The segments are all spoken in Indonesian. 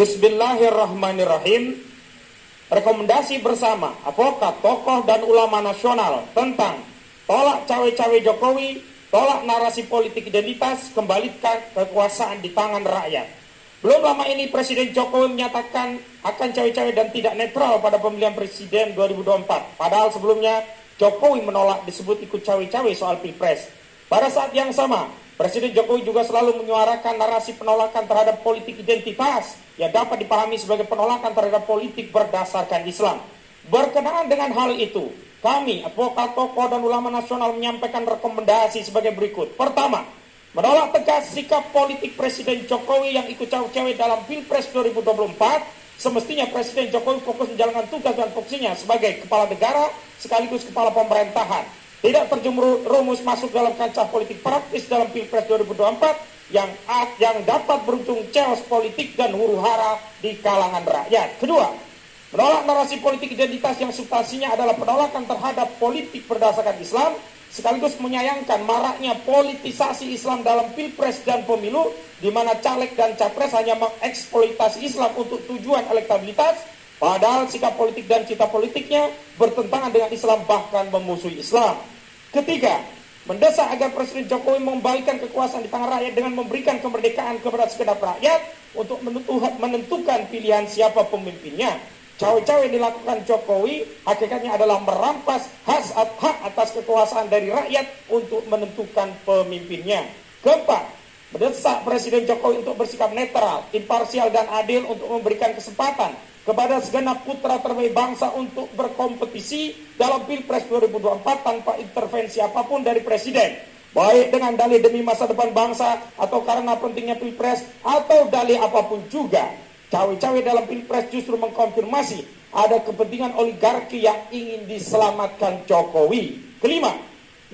Bismillahirrahmanirrahim. Rekomendasi bersama advokat, tokoh, dan ulama nasional tentang tolak cawe-cawe Jokowi, tolak narasi politik identitas, kembalikan kekuasaan di tangan rakyat. Belum lama ini Presiden Jokowi menyatakan akan cawe-cawe dan tidak netral pada pemilihan presiden 2024. Padahal sebelumnya Jokowi menolak disebut ikut cawe-cawe soal pilpres. Pada saat yang sama, Presiden Jokowi juga selalu menyuarakan narasi penolakan terhadap politik identitas yang dapat dipahami sebagai penolakan terhadap politik berdasarkan Islam. Berkenaan dengan hal itu, kami, advokat, tokoh, dan ulama nasional menyampaikan rekomendasi sebagai berikut. Pertama, menolak tegas sikap politik Presiden Jokowi yang ikut cawe-cawe dalam Pilpres 2024. Semestinya Presiden Jokowi fokus menjalankan tugas dan fungsinya sebagai kepala negara sekaligus kepala pemerintahan. Tidak terjerumus masuk dalam kancah politik praktis dalam Pilpres 2024 yang dapat berujung chaos politik dan huru-hara di kalangan rakyat. Kedua, menolak narasi politik identitas yang substansinya adalah penolakan terhadap politik berdasarkan Islam, sekaligus menyayangkan maraknya politisasi Islam dalam Pilpres dan pemilu, di mana caleg dan capres hanya mengeksploitasi Islam untuk tujuan elektabilitas, padahal sikap politik dan cita politiknya bertentangan dengan Islam, bahkan memusuhi Islam. Ketiga, mendesak agar Presiden Jokowi mengembalikan kekuasaan di tangan rakyat dengan memberikan kemerdekaan kepada segenap rakyat untuk menentukan pilihan siapa pemimpinnya. Cawe-cawe dilakukan Jokowi hakikatnya adalah merampas hak atas kekuasaan dari rakyat untuk menentukan pemimpinnya. Keempat, mendesak Presiden Jokowi untuk bersikap netral, imparsial, dan adil untuk memberikan kesempatan kepada segenap putra terbaik bangsa untuk berkompetisi dalam Pilpres 2024 tanpa intervensi apapun dari Presiden, baik dengan dalih demi masa depan bangsa atau karena pentingnya Pilpres atau dalih apapun juga. Cawe-cawe dalam Pilpres justru mengkonfirmasi ada kepentingan oligarki yang ingin diselamatkan Jokowi. Kelima,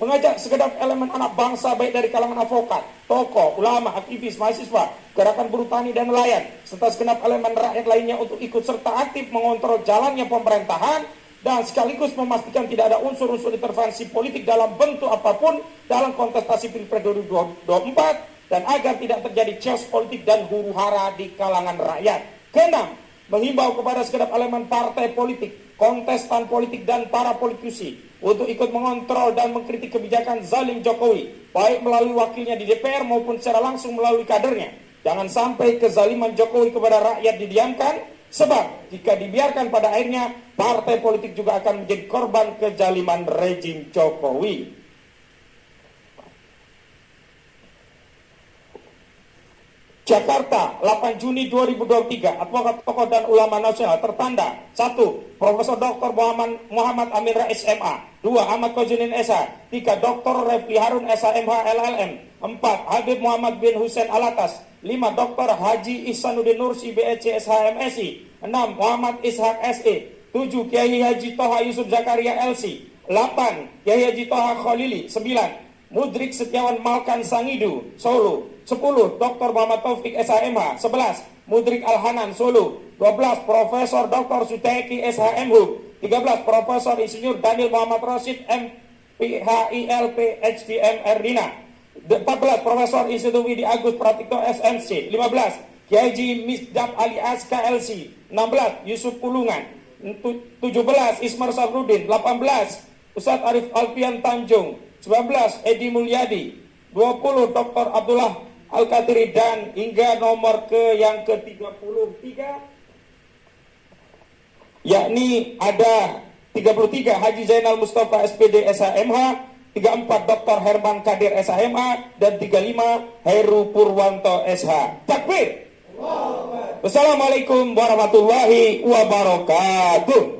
mengajak segenap elemen anak bangsa baik dari kalangan advokat, tokoh, ulama, aktivis, mahasiswa, gerakan buruh tani dan nelayan, serta segenap elemen rakyat lainnya untuk ikut serta aktif mengontrol jalannya pemerintahan dan sekaligus memastikan tidak ada unsur-unsur intervensi politik dalam bentuk apapun dalam kontestasi Pilpres 2024 dan agar tidak terjadi chaos politik dan huru-hara di kalangan rakyat. Keenam, menghimbau kepada segenap elemen partai politik, kontestan politik, dan para politisi untuk ikut mengontrol dan mengkritik kebijakan zalim Jokowi, baik melalui wakilnya di DPR maupun secara langsung melalui kadernya. Jangan sampai kezaliman Jokowi kepada rakyat didiamkan, sebab jika dibiarkan pada akhirnya, partai politik juga akan menjadi korban kezaliman rejim Jokowi. Jakarta, 8 Juni 2023, advokat, tokoh, dan ulama nasional tertanda. 1. Profesor Dr. Muhammad Amin Rais MA. 2. Ahmad Kozuddin SH. 3. Dr. Refli Harun SHMH LLM. 4. Habib Muhammad bin Hussein Alatas. 5. Dr. Haji Ihsanuddin Nursi BEC SHMSI. 6. Muhammad Ishak SE. 7. Kiai Haji Toha Yusuf Zakaria LC. 8. Kiai Haji Toha Khalili. 9. Mudrik Setiawan Malkan Sangidu, Solo. 10. Dr. Muhammad Taufik SHMH. 11. Mudrik Al-Hanan, Solo. 12. Profesor Dr. Suteki SHM Hub. 13. Profesor Insinyur Daniel Muhammad Rashid MPHIL PhD MRdina. 14. Profesor Institut Widi Agus Pratikto SMC. 15. Kiai Haji Misdab Ali Aska LC. 16. Yusuf Pulungan. 17. Ismar Sabrudin. 18. Ustadz Arif Alfian Tanjung. 19. Edi Mulyadi. 20. Dr. Abdullah Al-Qadiri, dan hingga nomor yang ke-33, yakni ada 33 Haji Zainal Mustafa SPD SHMH, 34 Dr. Herman Kadir SHMH, dan 35 Heru Purwanto SH. Takbir. Wassalamualaikum warahmatullahi wabarakatuh.